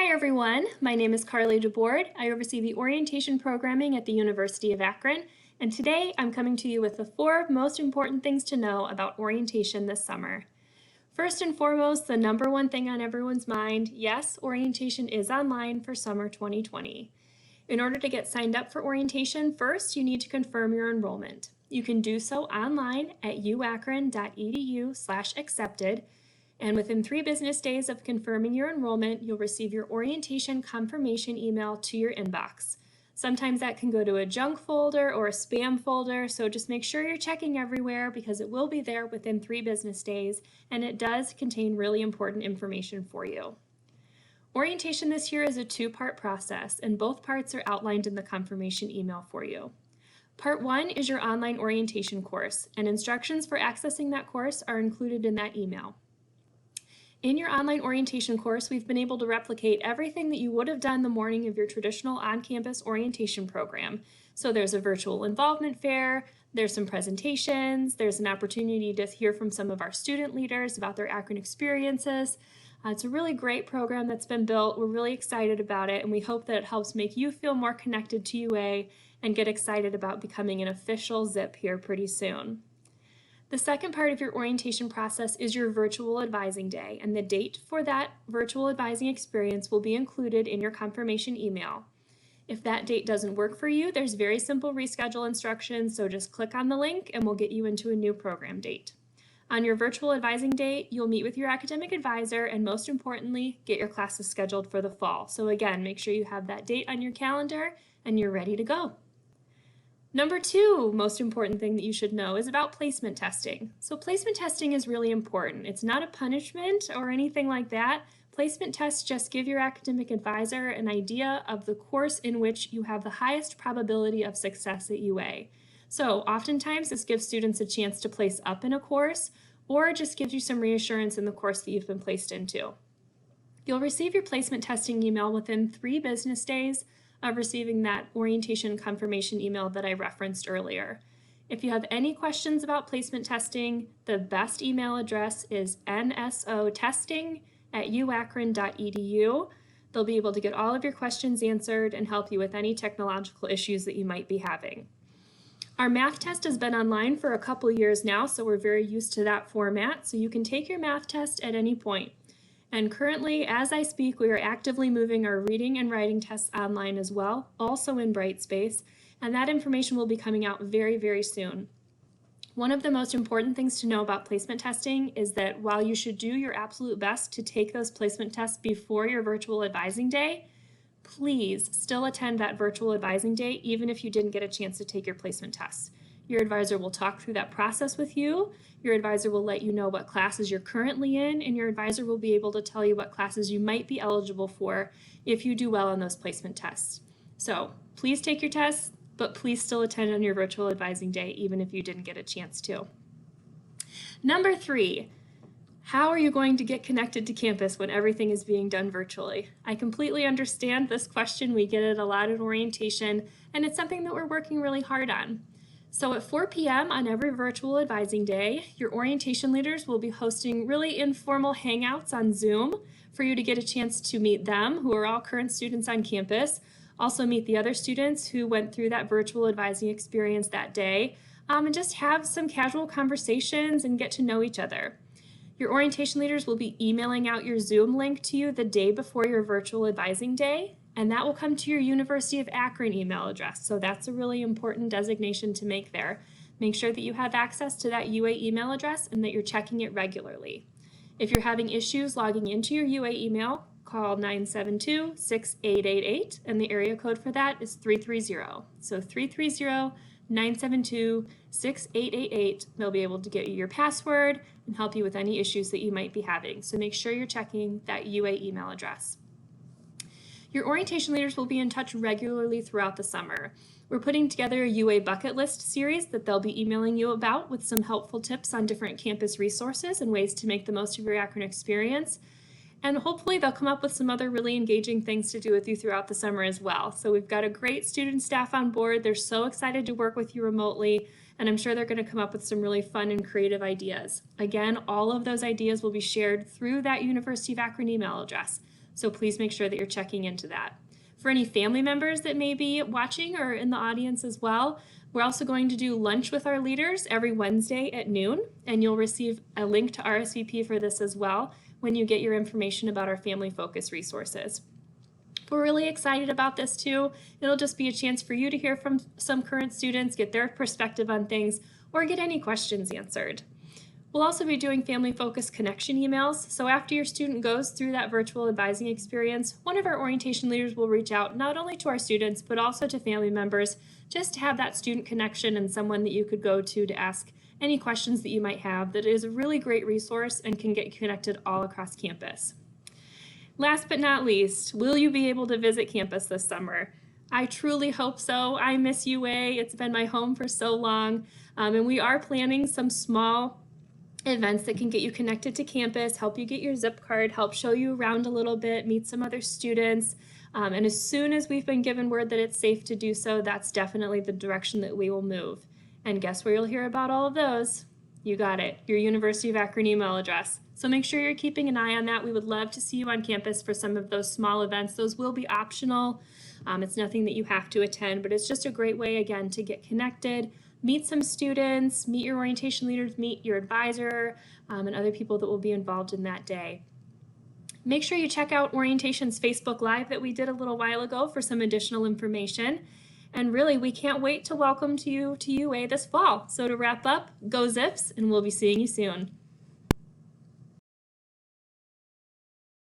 Hi everyone, my name is Carly DeBoard. I oversee the orientation programming at the University of Akron, and today I'm coming to you with the 4 most important things to know about orientation this summer. First and foremost, the number one thing on everyone's mind, yes, orientation is online for summer 2020. In order to get signed up for orientation, first you need to confirm your enrollment. You can do so online at uakron.edu/accepted. And within 3 business days of confirming your enrollment, you'll receive your orientation confirmation email to your inbox. Sometimes that can go to a junk folder or a spam folder, so just make sure you're checking everywhere because it will be there within 3 business days, and it does contain really important information for you. Orientation this year is a 2-part process, and both parts are outlined in the confirmation email for you. Part 1 is your online orientation course, and instructions for accessing that course are included in that email. In your online orientation course, we've been able to replicate everything that you would have done the morning of your traditional on-campus orientation program. So there's a virtual involvement fair, there's some presentations, there's an opportunity to hear from some of our student leaders about their Akron experiences. It's a really great program that's been built. We're really excited about it, and we hope that it helps make you feel more connected to UA and get excited about becoming an official ZIP here pretty soon. The second part of your orientation process is your virtual advising day, and the date for that virtual advising experience will be included in your confirmation email. If that date doesn't work for you, there's very simple reschedule instructions, so just click on the link and we'll get you into a new program date. On your virtual advising day, you'll meet with your academic advisor and most importantly, get your classes scheduled for the fall. So again, make sure you have that date on your calendar and you're ready to go. Number 2 most important thing that you should know is about placement testing. So placement testing is really important. It's not a punishment or anything like that. Placement tests just give your academic advisor an idea of the course in which you have the highest probability of success at UA. So oftentimes this gives students a chance to place up in a course or just gives you some reassurance in the course that you've been placed into. You'll receive your placement testing email within 3 business days of receiving that orientation confirmation email that I referenced earlier. If you have any questions about placement testing, the best email address is nsotesting@uakron.edu. They'll be able to get all of your questions answered and help you with any technological issues that you might be having. Our math test has been online for a couple years now, so we're very used to that format, so you can take your math test at any point. And currently, as I speak, we are actively moving our reading and writing tests online as well, also in Brightspace, and that information will be coming out very, very soon. One of the most important things to know about placement testing is that while you should do your absolute best to take those placement tests before your virtual advising day, please still attend that virtual advising day even if you didn't get a chance to take your placement tests. Your advisor will talk through that process with you. Your advisor will let you know what classes you're currently in, and your advisor will be able to tell you what classes you might be eligible for if you do well on those placement tests. So please take your tests, but please still attend on your virtual advising day even if you didn't get a chance to. Number 3, how are you going to get connected to campus when everything is being done virtually? I completely understand this question. We get it a lot at orientation, and it's something that we're working really hard on. So at 4 p.m. on every virtual advising day, your orientation leaders will be hosting really informal hangouts on Zoom for you to get a chance to meet them, who are all current students on campus, also meet the other students who went through that virtual advising experience that day, and just have some casual conversations and get to know each other. Your orientation leaders will be emailing out your Zoom link to you the day before your virtual advising day, and that will come to your University of Akron email address. So that's a really important designation to make there. Make sure that you have access to that UA email address and that you're checking it regularly. If you're having issues logging into your UA email, call 972-6888, and the area code for that is 330. So 330-972-6888. They'll be able to get you your password and help you with any issues that you might be having. So make sure you're checking that UA email address. Your orientation leaders will be in touch regularly throughout the summer. We're putting together a UA bucket list series that they'll be emailing you about with some helpful tips on different campus resources and ways to make the most of your Akron experience. And hopefully they'll come up with some other really engaging things to do with you throughout the summer as well. So we've got a great student staff on board. They're so excited to work with you remotely, and I'm sure they're going to come up with some really fun and creative ideas. Again, all of those ideas will be shared through that University of Akron email address. So please make sure that you're checking into that. For any family members that may be watching or in the audience as well, we're also going to do lunch with our leaders every Wednesday at noon, and you'll receive a link to RSVP for this as well when you get your information about our family focus resources. We're really excited about this too. It'll just be a chance for you to hear from some current students, get their perspective on things, or get any questions answered. We'll also be doing family focus connection emails. So after your student goes through that virtual advising experience, one of our orientation leaders will reach out not only to our students, but also to family members, just to have that student connection and someone that you could go to ask any questions that you might have. That is a really great resource and can get connected all across campus. Last but not least, will you be able to visit campus this summer? I truly hope so. I miss UA. It's been my home for so long. And we are planning some small events that can get you connected to campus, help you get your zip card, help show you around a little bit, meet some other students. And as soon as we've been given word that it's safe to do so, that's definitely the direction that we will move. And guess where you'll hear about all of those? You got it, your University of Akron email address. So make sure you're keeping an eye on that. We would love to see you on campus for some of those small events. Those will be optional. It's nothing that you have to attend, but it's just a great way, again, to get connected, meet some students, meet your orientation leaders, meet your advisor, and other people that will be involved in that day. Make sure you check out Orientation's Facebook Live that we did a little while ago for some additional information. And really, we can't wait to welcome you to UA this fall. So to wrap up, go Zips, and we'll be seeing you soon.